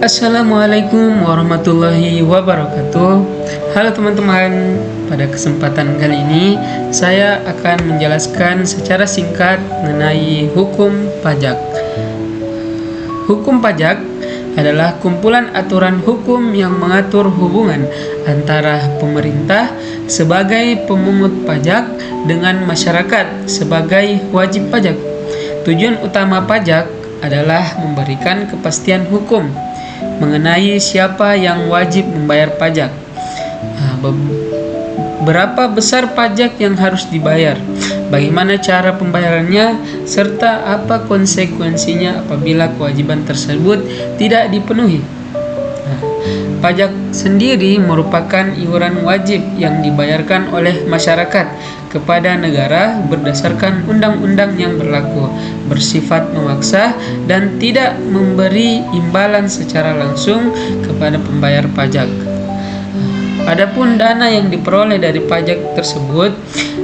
Assalamualaikum warahmatullahi wabarakatuh. Halo teman-teman, pada kesempatan kali ini saya akan menjelaskan secara singkat mengenai hukum pajak. Hukum pajak adalah kumpulan aturan hukum yang mengatur hubungan antara pemerintah sebagai pemungut pajak dengan masyarakat sebagai wajib pajak. Tujuan utama pajak adalah memberikan kepastian hukum mengenai siapa yang wajib membayar pajak, berapa besar pajak yang harus dibayar, bagaimana cara pembayarannya, serta apa konsekuensinya apabila kewajiban tersebut tidak dipenuhi. Pajak sendiri merupakan iuran wajib yang dibayarkan oleh masyarakat kepada negara berdasarkan undang-undang yang berlaku, bersifat memaksa dan tidak memberi imbalan secara langsung kepada pembayar pajak. Adapun dana yang diperoleh dari pajak tersebut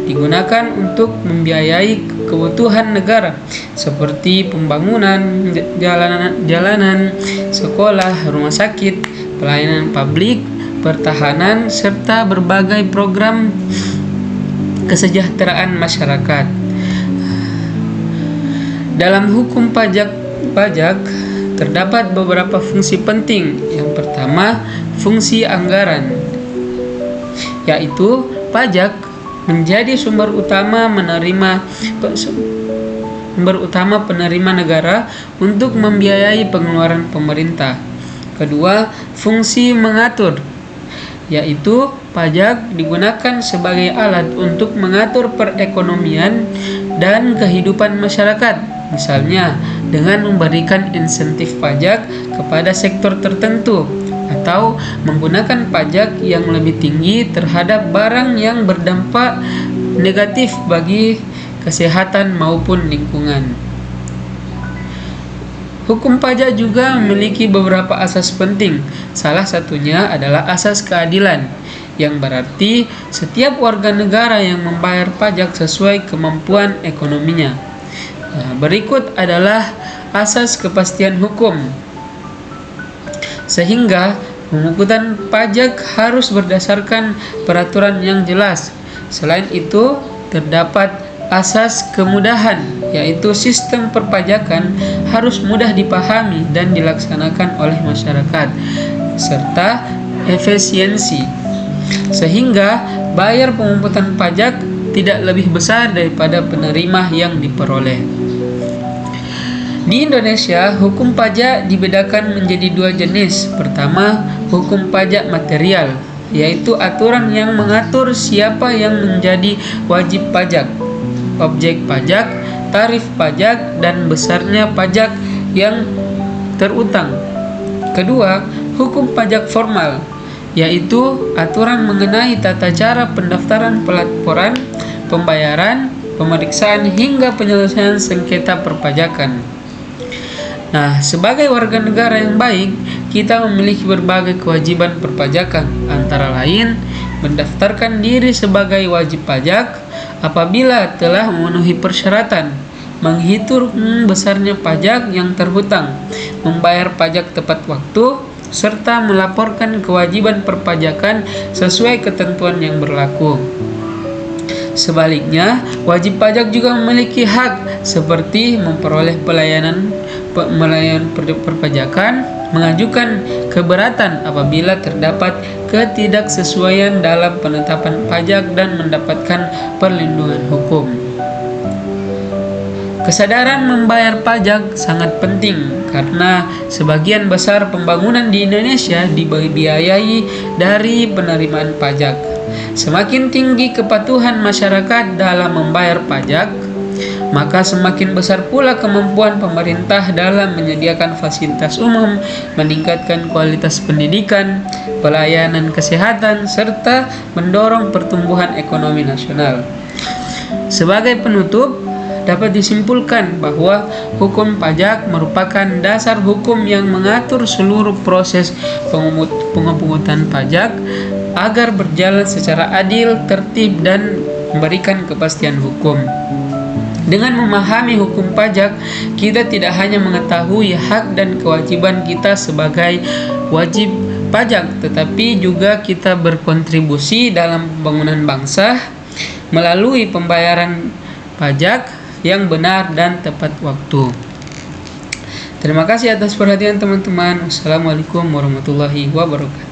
digunakan untuk membiayai kebutuhan negara seperti pembangunan jalanan, sekolah, rumah sakit, pelayanan publik, pertahanan, serta berbagai program kesejahteraan masyarakat. Dalam hukum pajak terdapat beberapa fungsi penting. Yang pertama, fungsi anggaran, yaitu pajak menjadi sumber utama penerima negara untuk membiayai pengeluaran pemerintah. Kedua, fungsi mengatur, yaitu pajak digunakan sebagai alat untuk mengatur perekonomian dan kehidupan masyarakat, misalnya dengan memberikan insentif pajak kepada sektor tertentu atau menggunakan pajak yang lebih tinggi terhadap barang yang berdampak negatif bagi kesehatan maupun lingkungan. Hukum pajak juga memiliki beberapa asas penting. Salah satunya adalah asas keadilan, yang berarti setiap warga negara yang membayar pajak sesuai kemampuan ekonominya. Berikut adalah asas kepastian hukum, sehingga pemungutan pajak harus berdasarkan peraturan yang jelas. Selain itu, terdapat asas kemudahan, yaitu sistem perpajakan harus mudah dipahami dan dilaksanakan oleh masyarakat, serta efisiensi, sehingga bayar pemungutan pajak tidak lebih besar daripada penerima yang diperoleh. Di Indonesia, hukum pajak dibedakan menjadi dua jenis. Pertama, hukum pajak material, yaitu aturan yang mengatur siapa yang menjadi wajib pajak, objek pajak, tarif pajak, dan besarnya pajak yang terutang. Kedua, hukum pajak formal, yaitu aturan mengenai tata cara pendaftaran, pelaporan, pembayaran, pemeriksaan, hingga penyelesaian sengketa perpajakan. Nah, sebagai warga negara yang baik, kita memiliki berbagai kewajiban perpajakan, antara lain mendaftarkan diri sebagai wajib pajak apabila telah memenuhi persyaratan, menghitung besarnya pajak yang terhutang, membayar pajak tepat waktu, serta melaporkan kewajiban perpajakan sesuai ketentuan yang berlaku. Sebaliknya, wajib pajak juga memiliki hak seperti memperoleh pelayanan perpajakan, mengajukan keberatan apabila terdapat ketidaksesuaian dalam penetapan pajak, dan mendapatkan perlindungan hukum. Kesadaran membayar pajak sangat penting karena sebagian besar pembangunan di Indonesia dibiayai dari penerimaan pajak. Semakin tinggi kepatuhan masyarakat dalam membayar pajak, maka semakin besar pula kemampuan pemerintah dalam menyediakan fasilitas umum, meningkatkan kualitas pendidikan, pelayanan kesehatan, serta mendorong pertumbuhan ekonomi nasional. Sebagai penutup, dapat disimpulkan bahwa hukum pajak merupakan dasar hukum yang mengatur seluruh proses pemungutan pajak agar berjalan secara adil, tertib, dan memberikan kepastian hukum. Dengan memahami hukum pajak, kita tidak hanya mengetahui hak dan kewajiban kita sebagai wajib pajak, tetapi juga kita berkontribusi dalam pembangunan bangsa melalui pembayaran pajak yang benar dan tepat waktu. Terima kasih atas perhatian teman-teman. Wassalamualaikum warahmatullahi wabarakatuh.